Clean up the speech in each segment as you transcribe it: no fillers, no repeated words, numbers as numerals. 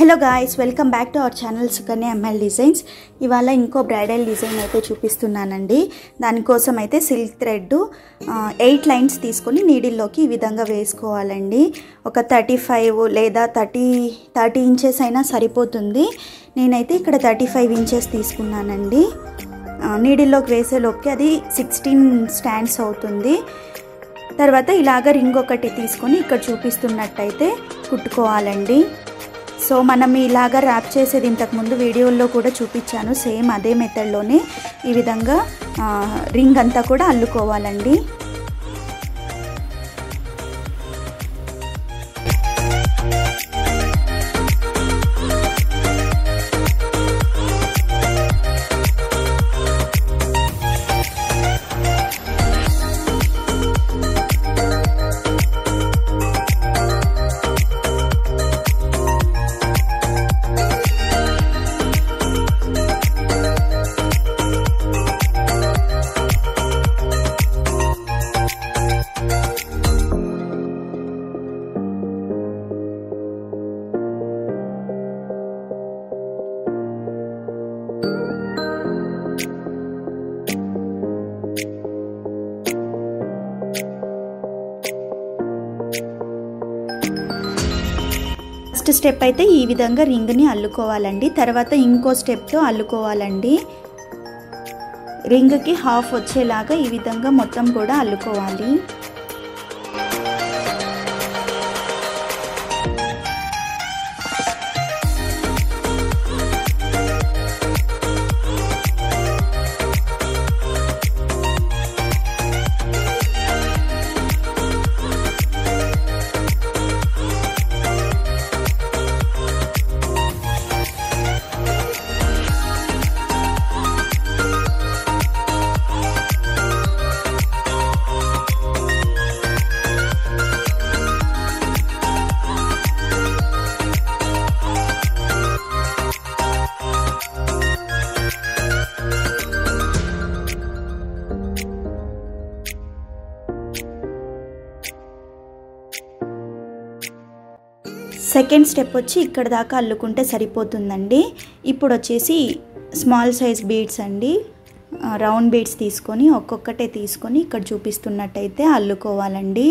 Hello guys, welcome back to our channel Sukanya ML designs. ఇవాళ ఇంకో bridal design అయితే చూపిస్తున్నానండి. దానికోసం అయితే సిల్క్ థ్రెడ్ 8 లైన్స్ తీసుకొని నీడిల్లోకి ఈ విధంగా వేసుకోవాలండి. ఒక 35 లేదా 30 ఇంచెస్ అయినా సరిపోతుంది. నేనైతే ఇక్కడ 35 ఇంచెస్ తీసుకున్నానండి. నీడిల్లోకి వేసేలోకి అది 16 స్టాండ్స్ అవుతుంది. తర్వాత ఇలాగ రింగ్ ఒకటి తీసుకొని ఇక్కడ చూపిస్తున్నట్టయితే కుట్టుకోవాలండి. సో మనం ఇలాగ ర్యాప్ చేసేది ఇంతకుముందు వీడియోల్లో కూడా చూపించాను. సేమ్ అదే మెథడ్లోనే ఈ విధంగా రింగ్ అంతా కూడా అల్లుకోవాలండి. ఫస్ట్ స్టెప్ అయితే ఈ విధంగా రింగ్ని అల్లుకోవాలండి. తర్వాత ఇంకో స్టెప్తో అల్లుకోవాలండి. రింగ్కి హాఫ్ వచ్చేలాగా ఈ విధంగా మొత్తం కూడా అల్లుకోవాలి. సెకండ్ స్టెప్ వచ్చి ఇక్కడ దాకా అల్లుకుంటే సరిపోతుందండి. ఇప్పుడు వచ్చేసి స్మాల్ సైజ్ బీడ్స్ అండి, రౌండ్ బీడ్స్ తీసుకొని ఒక్కొక్కటే తీసుకొని ఇక్కడ చూపిస్తున్నట్టయితే అల్లుకోవాలండి.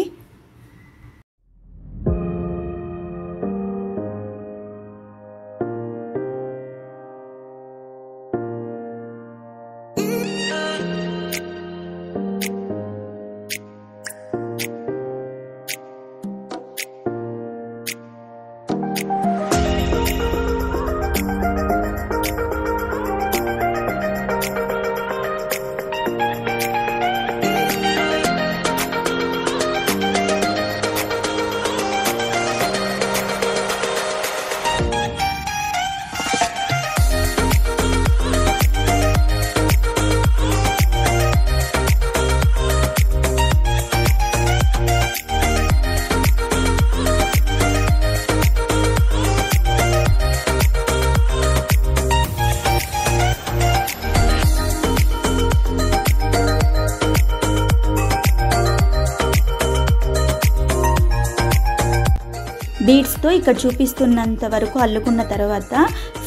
బీడ్స్తో ఇక్కడ చూపిస్తున్నంత వరకు అల్లుకున్న తర్వాత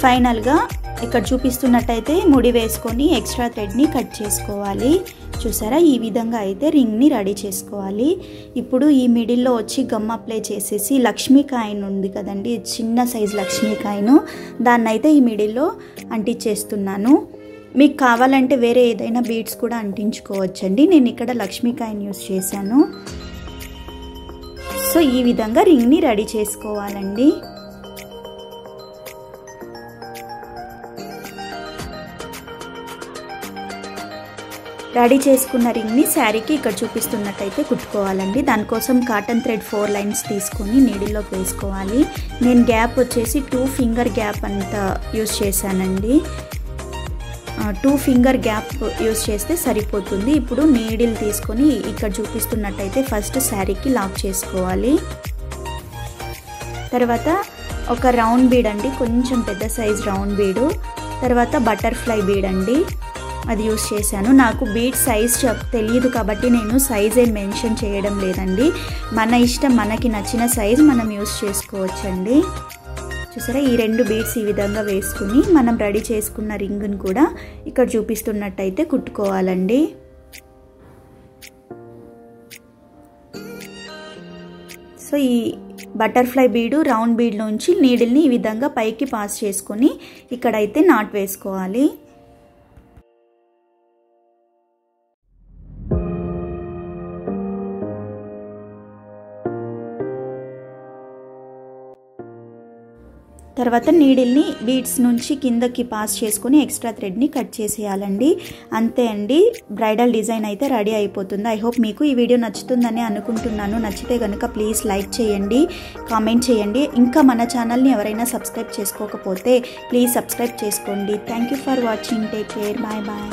ఫైనల్గా ఇక్కడ చూపిస్తున్నట్టయితే ముడి వేసుకొని ఎక్స్ట్రా థ్రెడ్ని కట్ చేసుకోవాలి. చూసారా, ఈ విధంగా అయితే రింగ్ని రెడీ చేసుకోవాలి. ఇప్పుడు ఈ మిడిల్లో వచ్చి గమ్ అప్లై చేసేసి లక్ష్మీ కాయిన్ ఉంది కదండి, చిన్న సైజ్ లక్ష్మీ కాయిన్, దాన్ని అయితే ఈ మిడిల్లో అంటించేస్తున్నాను. మీకు కావాలంటే వేరే ఏదైనా బీడ్స్ కూడా అంటించుకోవచ్చండి. నేను ఇక్కడ లక్ష్మీ కాయిన్ యూస్ చేశాను. సో ఈ విధంగా రింగ్ని రెడీ చేసుకోవాలండి. రెడీ చేసుకున్న రింగ్ని శారీకి ఇక్కడ చూపిస్తున్నట్టయితే కుట్టుకోవాలండి. దానికోసం కాటన్ థ్రెడ్ 4 లైన్స్ తీసుకొని నీడిల్లోకి వేసుకోవాలి. నేను గ్యాప్ వచ్చేసి 2 ఫింగర్ గ్యాప్ అంతా యూస్ చేశానండి. 2 ఫింగర్ గ్యాప్ యూస్ చేస్తే సరిపోతుంది. ఇప్పుడు నీడిల్ తీసుకొని ఇక్కడ చూపిస్తున్నట్టయితే ఫస్ట్ శారీకి లాక్ చేసుకోవాలి. తర్వాత ఒక రౌండ్ బీడ్ అండి, కొంచెం పెద్ద సైజ్ రౌండ్ బీడు. తర్వాత బటర్ఫ్లై బీడ్ అండి, అది యూస్ చేశాను. నాకు బీడ్ సైజ్ తెలియదు కాబట్టి నేను సైజ్ ఏం మెన్షన్ చేయడం లేదండి. మన ఇష్టం, మనకి నచ్చిన సైజ్ మనం యూస్ చేసుకోవచ్చండి. చూసారా, ఈ 2 బీడ్స్ ఈ విధంగా వేసుకుని మనం రెడీ చేసుకున్న రింగ్ని కూడా ఇక్కడ చూపిస్తున్నట్టయితే కుట్టుకోవాలండి. సో ఈ బటర్ఫ్లై బీడు రౌండ్ బీడ్లోంచి నీడిల్ని ఈ విధంగా పైకి పాస్ చేసుకొని ఇక్కడైతే నాట్ వేసుకోవాలి. తర్వాత నీడిల్ని బీడ్స్ నుంచి కిందకి పాస్ చేసుకొని ఎక్స్ట్రా థ్రెడ్ని కట్ చేసేయాలండి. అంతే అండి, బ్రైడల్ డిజైన్ అయితే రెడీ అయిపోతుంది. ఐ హోప్ మీకు ఈ వీడియో నచ్చుతుందని అనుకుంటున్నాను. నచ్చితే కనుక ప్లీజ్ లైక్ చేయండి, కామెంట్ చేయండి. ఇంకా మన ఛానల్ని ఎవరైనా సబ్స్క్రైబ్ చేసుకోకపోతే ప్లీజ్ సబ్స్క్రైబ్ చేసుకోండి. Thank you for watching. Take care. Bye bye.